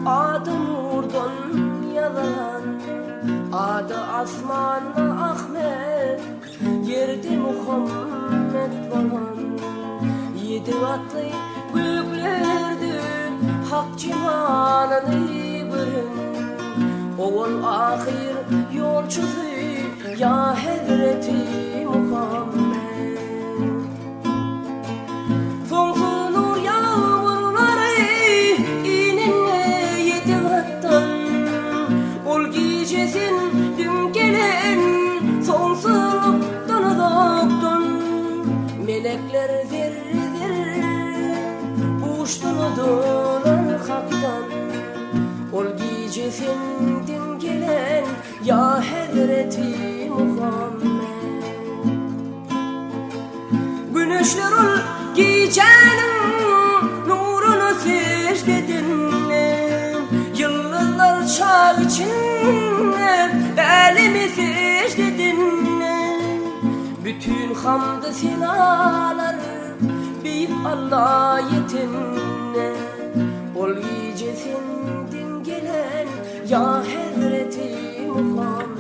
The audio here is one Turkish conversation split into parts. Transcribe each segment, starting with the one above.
adı nurdan yalan, adı asmanla Ahmet, yerde Muhammed falan. Yedi atlı göklerdi hak cimanını bırın, oğul ahir yolcusu ya Hazreti Muhammed. Sonsuz nur yağmurları ininle yedi vattan, ol gecesin dün gelen sonsuzluktan uzaktan. Melekler zerre zerre uçtular haktan, ol gecesin dün gelen ya Hazreti Muhammed. Güneşler ol gecenin nurunu secdedinler, yıldızlar çağ içinler elimi secdedinler. Bütün hamd-ı senalar büyük Allah yetinler, ol gecesinden gelen ya Hazreti Muhammed.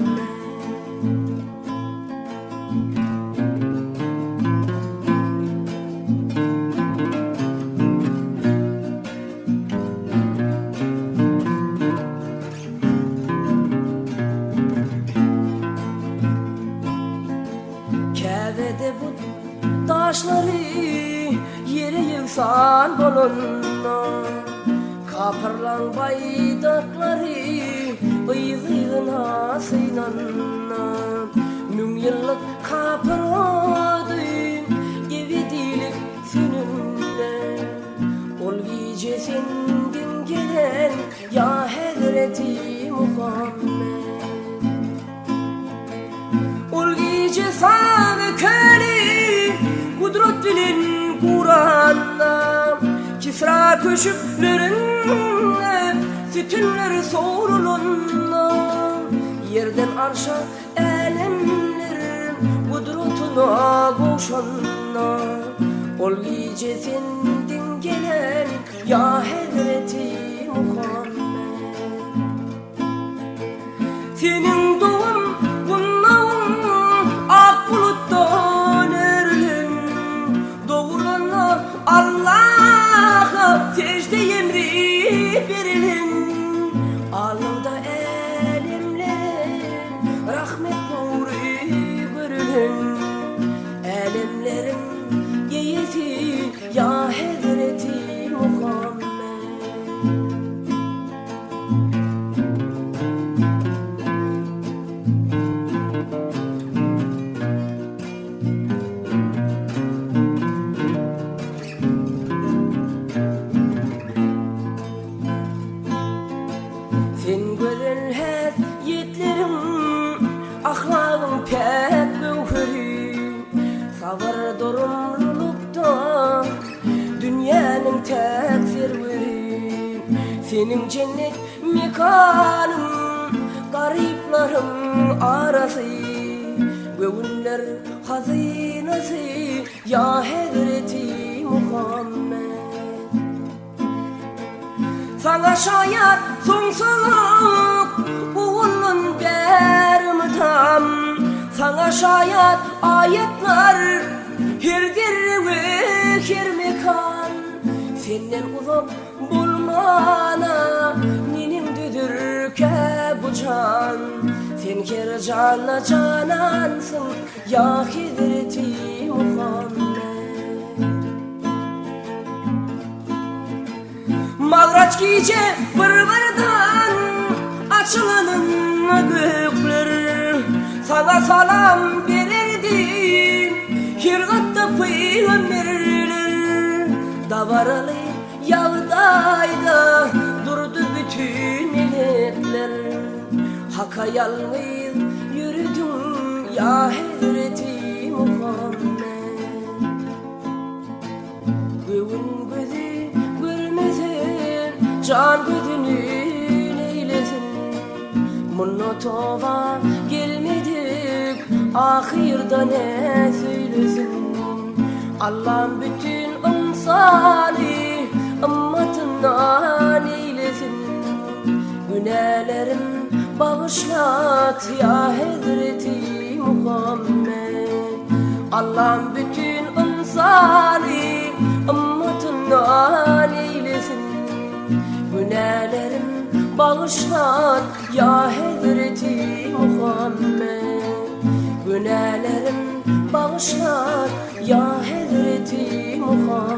Kâbe'de bu taşları yere yığsan bolunna, kapırlan baydakları bıyığına sığınanna. Mün yıllık kapır oldu ebedilik seninle, ol gecesinden gelen ya Hazreti Muhammed. Ol gece sana köli kudret bilin Kur'an'da, Kisra köşklerinde sütünleri sorulunna. Yerden arşa elemlerin kudretuna koşanna, ol gecesinden gelen ya Hazreti Muhammed. Senin doğum ak buluttan erilen, doğulanlar Allah'a secde emri verilen. Alnında elemlere rahmet nuru görülen, elemlerin yeyesi ya Hazreti Muhammed. Sen gören her yiğitlerim ahlakın pek gövheri, sabır durumlulukta dünyanın tek serveri. Senin cennet mekanın gariplerin arası, göğünler hazinesi ya Hazreti Muhammed. Sana şayet sonsuzluk uğurlun derimi tam, sana şayet ayetler hirdir ve hirmekan. Senden uzak bulmana ninimdidir ke bu can, sen kere canla canansın ya Hazreti Muhammed. Mağraç gece vırvırdan açılanın gökleri, sana salam verirdim hirgatta peygamberler. Davaralı yağdayda durdu bütün melekler, Hak'a yalnız yürüdüm ya Hazreti Muhammed. Göğün gözü görmesin, can gözünü eylesin. Munno tova gelmedik, ahirda ne söylesin. Allah'ım bütün ımsali ımmatından eylesin. Günahlarım bağışlat ya Hazreti Muhammed. Allah'ım bütün ımsali ümmetine eylesin. Günahlarım bağışlat ya Hazreti Muhammed. Günahlarım bağışlat ya Hazreti Muhammed.